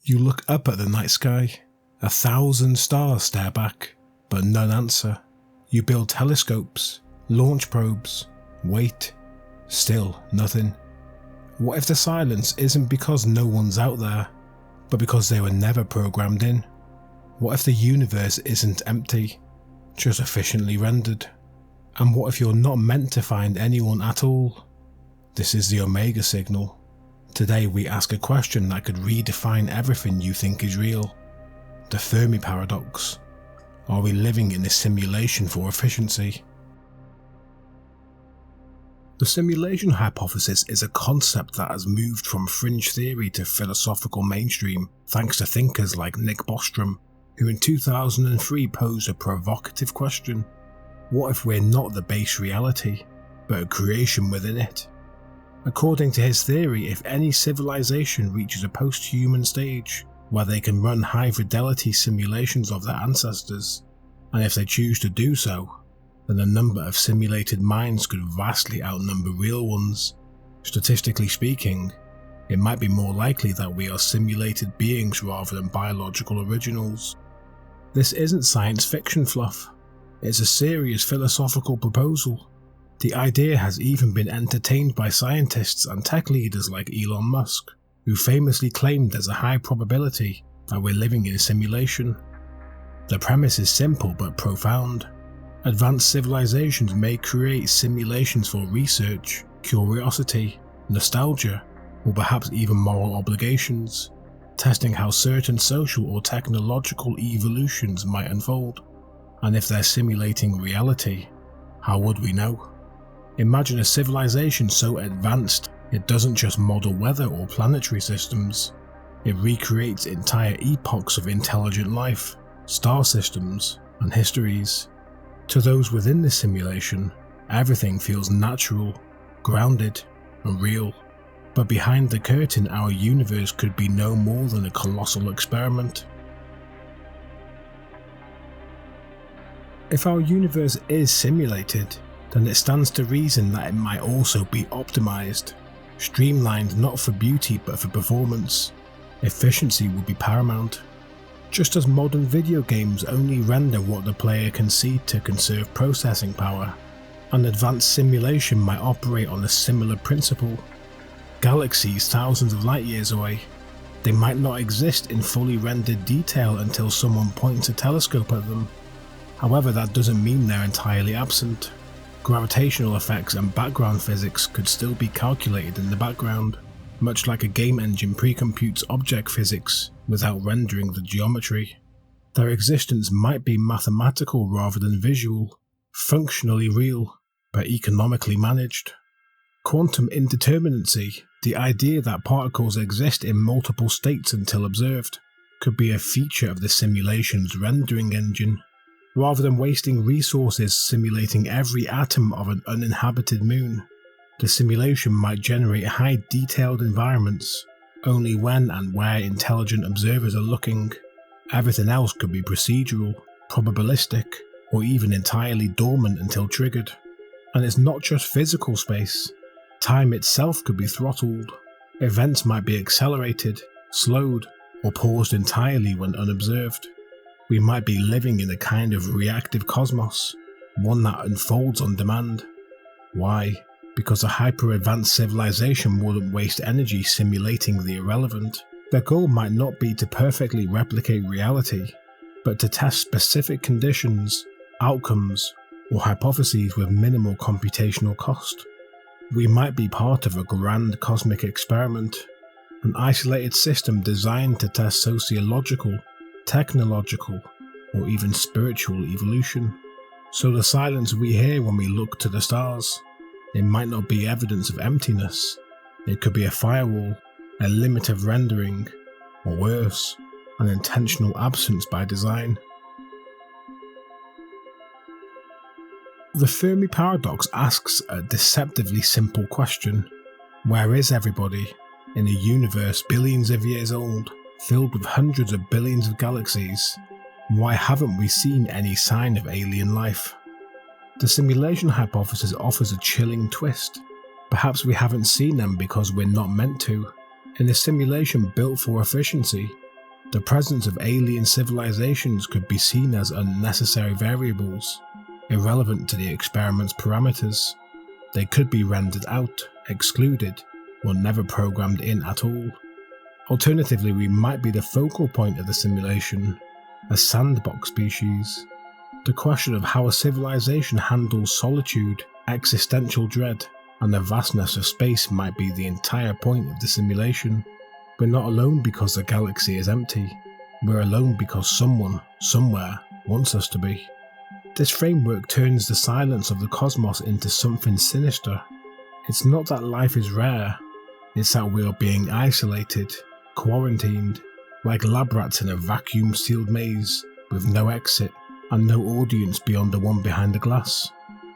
You look up at the night sky. 1,000 stars stare back, but none answer. You build telescopes, launch probes, wait. Still nothing. What if the silence isn't because no one's out there, but because they were never programmed in? What if the universe isn't empty, just efficiently rendered? And what if you're not meant to find anyone at all? This is the Omega Signal. Today we ask a question that could redefine everything you think is real. The Fermi Paradox. Are we living in a simulation for efficiency? The simulation hypothesis is a concept that has moved from fringe theory to philosophical mainstream thanks to thinkers like Nick Bostrom, who in 2003 posed a provocative question. What if we're not the base reality, but a creation within it? According to his theory, if any civilization reaches a post-human stage where they can run high-fidelity simulations of their ancestors, and if they choose to do so, then the number of simulated minds could vastly outnumber real ones. Statistically speaking, it might be more likely that we are simulated beings rather than biological originals. This isn't science fiction fluff, it's a serious philosophical proposal. The idea has even been entertained by scientists and tech leaders like Elon Musk, who famously claimed there's a high probability that we're living in a simulation. The premise is simple but profound. Advanced civilizations may create simulations for research, curiosity, nostalgia, or perhaps even moral obligations, testing how certain social or technological evolutions might unfold. And if they're simulating reality, how would we know? Imagine a civilization so advanced it doesn't just model weather or planetary systems, it recreates entire epochs of intelligent life, star systems, and histories. To those within the simulation, everything feels natural, grounded, and real. But behind the curtain, our universe could be no more than a colossal experiment. If our universe is simulated, then it stands to reason that it might also be optimized, streamlined not for beauty but for performance. Efficiency would be paramount. Just as modern video games only render what the player can see to conserve processing power, an advanced simulation might operate on a similar principle. Galaxies thousands of light years away, they might not exist in fully rendered detail until someone points a telescope at them. However, that doesn't mean they're entirely absent. Gravitational effects and background physics could still be calculated in the background, much like a game engine pre-computes object physics without rendering the geometry. Their existence might be mathematical rather than visual, functionally real, but economically managed. Quantum indeterminacy, the idea that particles exist in multiple states until observed, could be a feature of the simulation's rendering engine. Rather than wasting resources simulating every atom of an uninhabited moon, the simulation might generate high-detailed environments only when and where intelligent observers are looking. Everything else could be procedural, probabilistic, or even entirely dormant until triggered. And it's not just physical space. Time itself could be throttled. Events might be accelerated, slowed, or paused entirely when unobserved. We might be living in a kind of reactive cosmos, one that unfolds on demand. Why? Because a hyper-advanced civilization wouldn't waste energy simulating the irrelevant. Their goal might not be to perfectly replicate reality, but to test specific conditions, outcomes, or hypotheses with minimal computational cost. We might be part of a grand cosmic experiment, an isolated system designed to test sociological, technological, or even spiritual evolution. So the silence we hear when we look to the stars, it might not be evidence of emptiness. It could be a firewall, a limit of rendering, or worse, an intentional absence by design. The Fermi Paradox asks a deceptively simple question. Where is everybody? In a universe billions of years old, filled with hundreds of billions of galaxies, why haven't we seen any sign of alien life? The simulation hypothesis offers a chilling twist. Perhaps we haven't seen them because we're not meant to. In a simulation built for efficiency, The presence of alien civilizations could be seen as unnecessary variables, irrelevant to the experiment's parameters. They could be rendered out, excluded, or never programmed in at all. Alternatively, we might be the focal point of the simulation, a sandbox species. The question of how a civilization handles solitude, existential dread, and the vastness of space might be the entire point of the simulation. We're not alone because the galaxy is empty. We're alone because someone, somewhere, wants us to be. This framework turns the silence of the cosmos into something sinister. It's not that life is rare, it's that we are being isolated, quarantined, like lab rats in a vacuum-sealed maze, with no exit and no audience beyond the one behind the glass.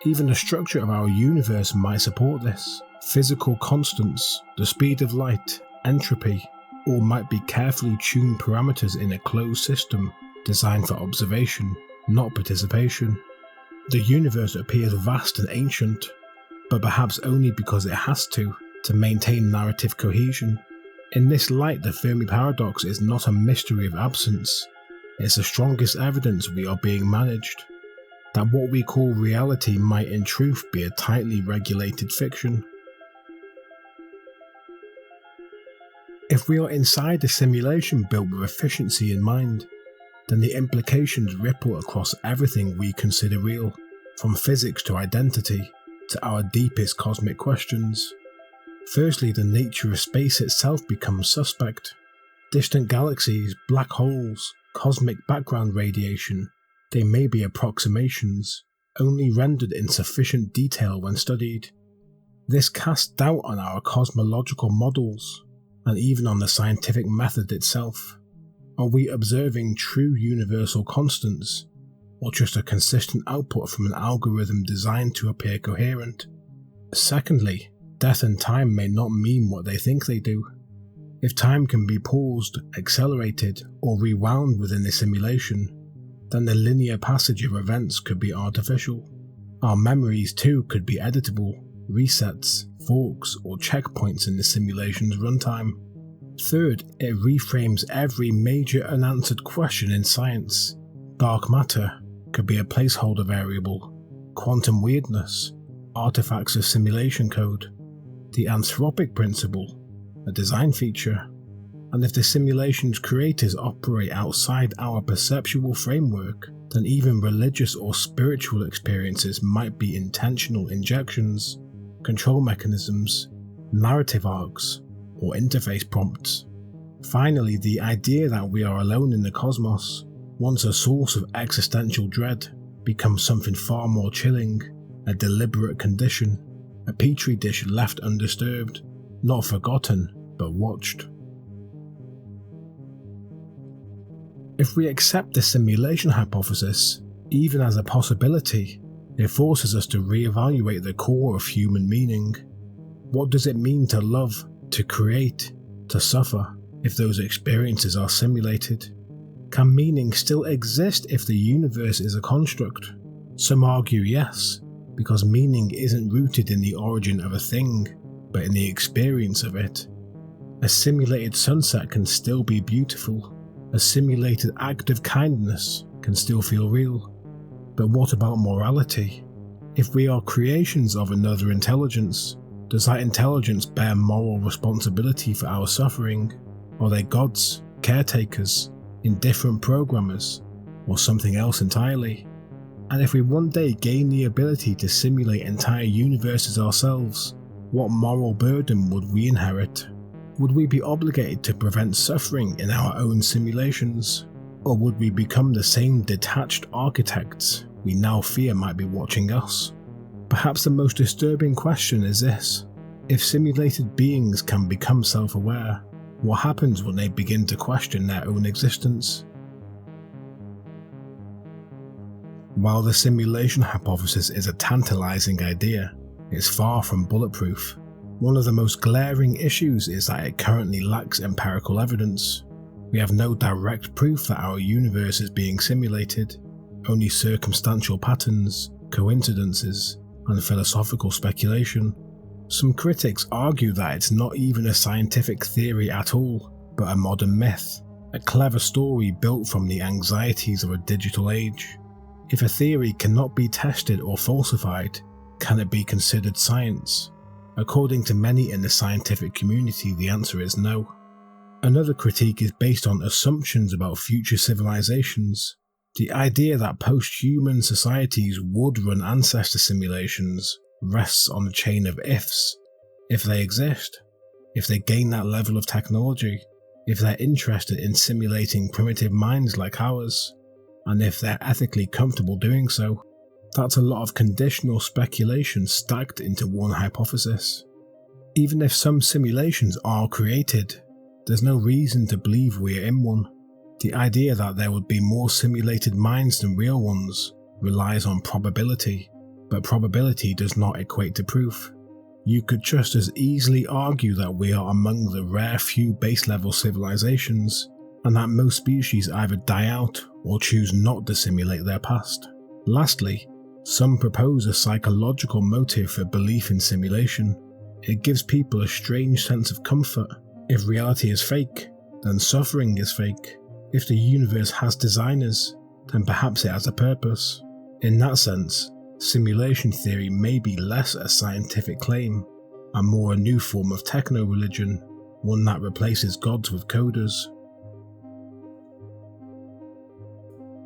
Even the structure of our universe might support this. Physical constants, the speed of light, entropy, all might be carefully tuned parameters in a closed system designed for observation, not participation. The universe appears vast and ancient, but perhaps only because it has to maintain narrative cohesion. In this light, the Fermi Paradox is not a mystery of absence, it's the strongest evidence we are being managed, that what we call reality might in truth be a tightly regulated fiction. If we are inside a simulation built with efficiency in mind, then the implications ripple across everything we consider real, from physics to identity, to our deepest cosmic questions. Firstly, the nature of space itself becomes suspect. Distant galaxies, black holes, cosmic background radiation, they may be approximations, only rendered in sufficient detail when studied. This casts doubt on our cosmological models, and even on the scientific method itself. Are we observing true universal constants, or just a consistent output from an algorithm designed to appear coherent? Secondly, death and time may not mean what they think they do. If time can be paused, accelerated, or rewound within the simulation, then the linear passage of events could be artificial. Our memories too could be editable, resets, forks, or checkpoints in the simulation's runtime. Third, it reframes every major unanswered question in science. Dark matter could be a placeholder variable, quantum weirdness, artifacts of simulation code, the anthropic principle, a design feature, and if the simulation's creators operate outside our perceptual framework, then even religious or spiritual experiences might be intentional injections, control mechanisms, narrative arcs, or interface prompts. Finally, the idea that we are alone in the cosmos, once a source of existential dread, becomes something far more chilling, a deliberate condition, a petri dish left undisturbed, not forgotten, but watched. If we accept the simulation hypothesis, even as a possibility, it forces us to reevaluate the core of human meaning. What does it mean to love, to create, to suffer, if those experiences are simulated? Can meaning still exist if the universe is a construct? Some argue yes, because meaning isn't rooted in the origin of a thing, but in the experience of it. A simulated sunset can still be beautiful. A simulated act of kindness can still feel real. But what about morality? If we are creations of another intelligence, does that intelligence bear moral responsibility for our suffering? Are they gods, caretakers, indifferent programmers, or something else entirely? And if we one day gain the ability to simulate entire universes ourselves, what moral burden would we inherit? Would we be obligated to prevent suffering in our own simulations? Or would we become the same detached architects we now fear might be watching us? Perhaps the most disturbing question is this: if simulated beings can become self-aware, what happens when they begin to question their own existence? While the simulation hypothesis is a tantalizing idea, it's far from bulletproof. One of the most glaring issues is that it currently lacks empirical evidence. We have no direct proof that our universe is being simulated, only circumstantial patterns, coincidences, and philosophical speculation. Some critics argue that it's not even a scientific theory at all, but a modern myth, a clever story built from the anxieties of a digital age. If a theory cannot be tested or falsified, can it be considered science? According to many in the scientific community, the answer is no. Another critique is based on assumptions about future civilizations. The idea that post-human societies would run ancestor simulations rests on a chain of ifs. If they exist, if they gain that level of technology, if they're interested in simulating primitive minds like ours, and if they're ethically comfortable doing so. That's a lot of conditional speculation stacked into one hypothesis. Even if some simulations are created, there's no reason to believe we're in one. The idea that there would be more simulated minds than real ones relies on probability, but probability does not equate to proof. You could just as easily argue that we are among the rare few base-level civilizations, and that most species either die out or choose not to simulate their past. Lastly, some propose a psychological motive for belief in simulation. It gives people a strange sense of comfort. If reality is fake, then suffering is fake. If the universe has designers, then perhaps it has a purpose. In that sense, simulation theory may be less a scientific claim, and more a new form of techno-religion, one that replaces gods with coders.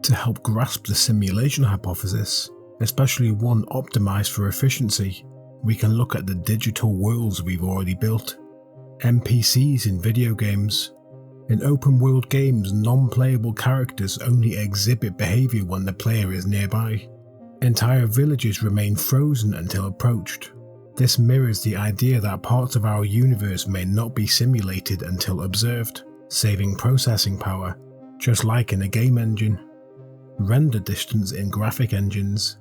To help grasp the simulation hypothesis, especially one optimized for efficiency, we can look at the digital worlds we've already built. NPCs in video games. In open world games, non-playable characters only exhibit behaviour when the player is nearby. Entire villages remain frozen until approached. This mirrors the idea that parts of our universe may not be simulated until observed, saving processing power, just like in a game engine. Render distance in graphic engines.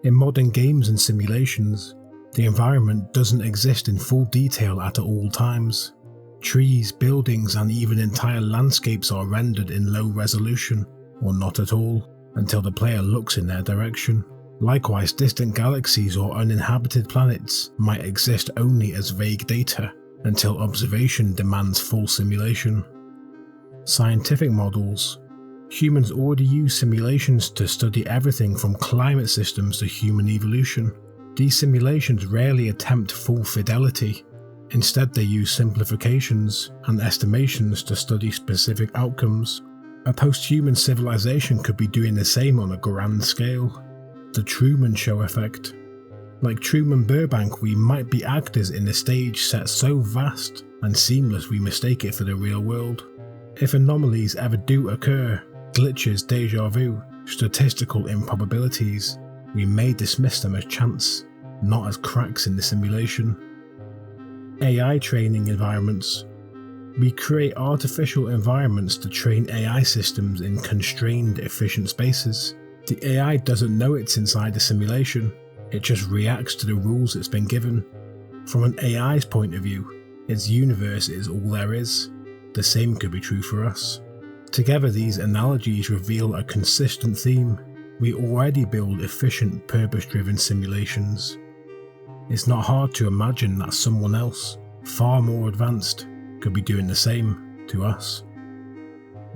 In modern games and simulations, the environment doesn't exist in full detail at all times. Trees, buildings, and even entire landscapes are rendered in low resolution, or not at all, until the player looks in their direction. Likewise, distant galaxies or uninhabited planets might exist only as vague data, until observation demands full simulation. Scientific models. Humans already use simulations to study everything from climate systems to human evolution. These simulations rarely attempt full fidelity. Instead, they use simplifications and estimations to study specific outcomes. A post-human civilization could be doing the same on a grand scale. The Truman Show effect. Like Truman Burbank, we might be actors in a stage set so vast and seamless we mistake it for the real world. If anomalies ever do occur, glitches, déjà vu, statistical improbabilities, we may dismiss them as chance, not as cracks in the simulation. AI training environments. We create artificial environments to train AI systems in constrained, efficient spaces. The AI doesn't know it's inside a simulation, it just reacts to the rules it's been given. From an AI's point of view, its universe is all there is. The same could be true for us. Together, these analogies reveal a consistent theme. We already build efficient, purpose-driven simulations. It's not hard to imagine that someone else, far more advanced, could be doing the same to us.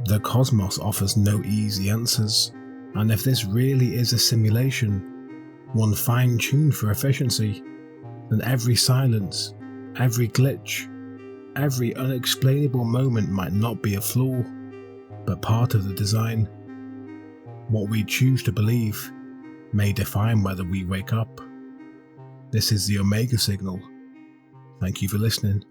The cosmos offers no easy answers, and if this really is a simulation, one fine-tuned for efficiency, then every silence, every glitch, every unexplainable moment might not be a flaw, but part of the design. What we choose to believe may define whether we wake up. This is the Omega Signal. Thank you for listening.